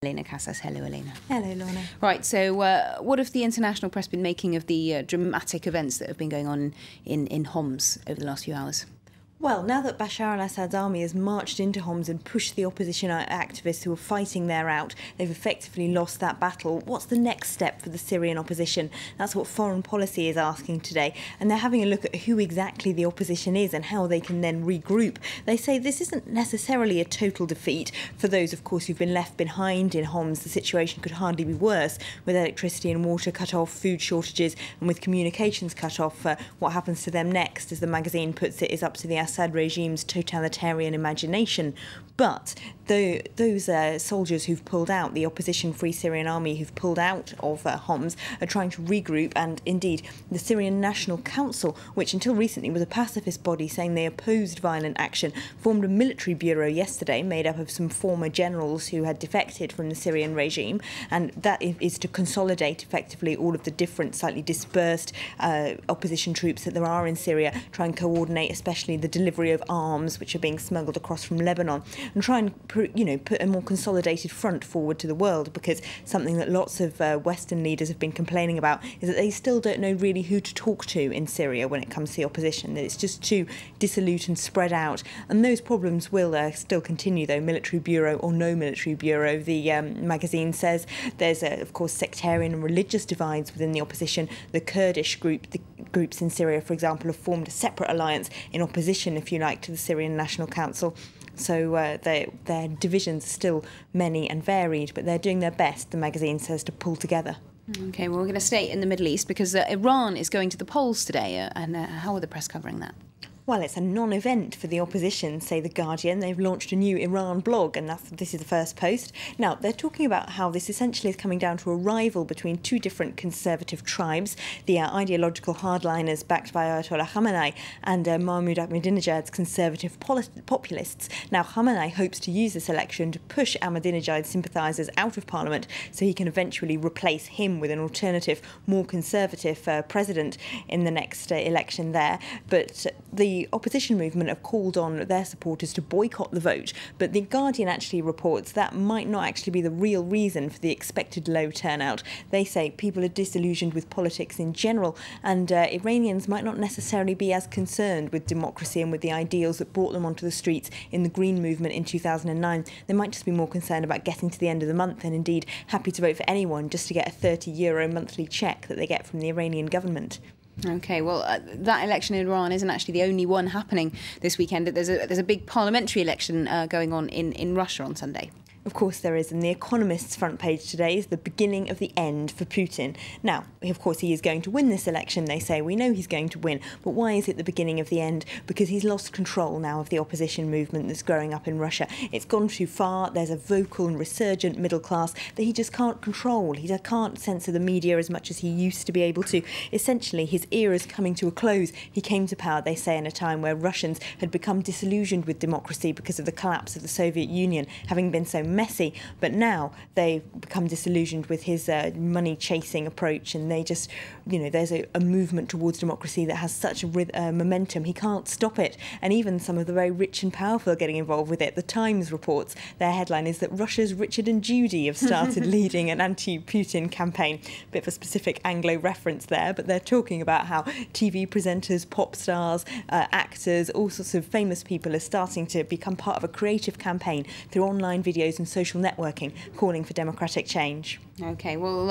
Elena Casas. Hello, Elena. Hello, Lorna. Right, so what have the international press been making of the dramatic events that have been going on in Homs over the last few hours? Well, now that Bashar al-Assad's army has marched into Homs and pushed the opposition activists who are fighting there out, they've effectively lost that battle. What's the next step for the Syrian opposition? That's what Foreign Policy is asking today. And they're having a look at who exactly the opposition is and how they can then regroup. They say this isn't necessarily a total defeat. For those, of course, who've been left behind in Homs, the situation could hardly be worse, with electricity and water cut off, food shortages, and with communications cut off. What happens to them next, as the magazine puts it, is up to the Assad regime's totalitarian imagination. But those soldiers who've pulled out, the opposition Free Syrian Army who've pulled out of Homs, are trying to regroup, and indeed the Syrian National Council, which until recently was a pacifist body saying they opposed violent action, formed a military bureau yesterday made up of some former generals who had defected from the Syrian regime, and that is to consolidate effectively all of the different slightly dispersed opposition troops that there are in Syria, try and coordinate especially the delivery of arms which are being smuggled across from Lebanon, and try and put a more consolidated front forward to the world, because something that lots of Western leaders have been complaining about is that they still don't know really who to talk to in Syria when it comes to the opposition, that it's just too dissolute and spread out. And those problems will still continue, though, military bureau or no military bureau. The magazine says there's, of course, sectarian and religious divides within the opposition. The Kurdish groups in Syria, for example, have formed a separate alliance in opposition, if you like, to the Syrian National Council. So their divisions are still many and varied, but they're doing their best, the magazine says, to pull together. OK, well, we're going to stay in the Middle East because Iran is going to the polls today. And how are the press covering that? Well, it's a non-event for the opposition, say The Guardian. They've launched a new Iran blog, and this is the first post. Now, they're talking about how this essentially is coming down to a rival between two different conservative tribes, the ideological hardliners backed by Ayatollah Khamenei and Mahmoud Ahmadinejad's conservative populists. Now, Khamenei hopes to use this election to push Ahmadinejad sympathisers out of parliament so he can eventually replace him with an alternative, more conservative president in the next election there. But the opposition movement have called on their supporters to boycott the vote, but The Guardian actually reports that might not actually be the real reason for the expected low turnout. They say people are disillusioned with politics in general, and Iranians might not necessarily be as concerned with democracy and with the ideals that brought them onto the streets in the Green Movement in 2009. They might just be more concerned about getting to the end of the month and indeed happy to vote for anyone just to get a €30 monthly cheque that they get from the Iranian government. OK, well, that election in Iran isn't actually the only one happening this weekend. There's a big parliamentary election going on in Russia on Sunday. Of course there is, and The Economist's front page today is the beginning of the end for Putin. Now, of course, he is going to win this election, they say. We know he's going to win, but why is it the beginning of the end? Because he's lost control now of the opposition movement that's growing up in Russia. It's gone too far. There's a vocal and resurgent middle class that he just can't control. He can't censor the media as much as he used to be able to. Essentially, his era is coming to a close. He came to power, they say, in a time where Russians had become disillusioned with democracy because of the collapse of the Soviet Union, having been so messy, but now they've become disillusioned with his money-chasing approach, and they just, there's a movement towards democracy that has such a momentum, he can't stop it, and even some of the very rich and powerful are getting involved with it. The Times reports, their headline is that Russia's Richard and Judy have started leading an anti-Putin campaign. Bit of a specific Anglo reference there, but they're talking about how TV presenters, pop stars, actors, all sorts of famous people are starting to become part of a creative campaign through online videos and social networking, calling for democratic change. OK, well,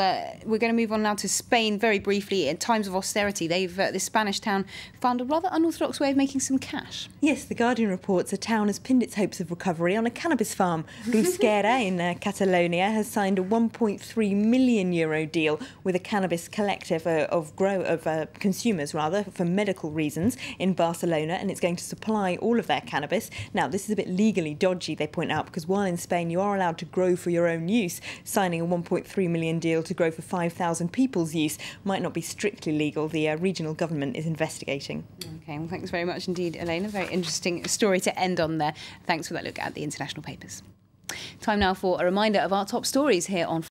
we're going to move on now to Spain very briefly. In times of austerity, this Spanish town found a rather unorthodox way of making some cash. Yes, The Guardian reports a town has pinned its hopes of recovery on a cannabis farm. Rusquera in Catalonia has signed a €1.3 million deal with a cannabis collective of consumers for medical reasons in Barcelona, and it's going to supply all of their cannabis. Now, this is a bit legally dodgy, they point out, because while in Spain you are allowed to grow for your own use, signing a €1.3 million deal to grow for 5,000 people's use might not be strictly legal. The regional government is investigating. OK, well, thanks very much indeed, Elena. Very interesting story to end on there. Thanks for that look at the international papers. Time now for a reminder of our top stories here on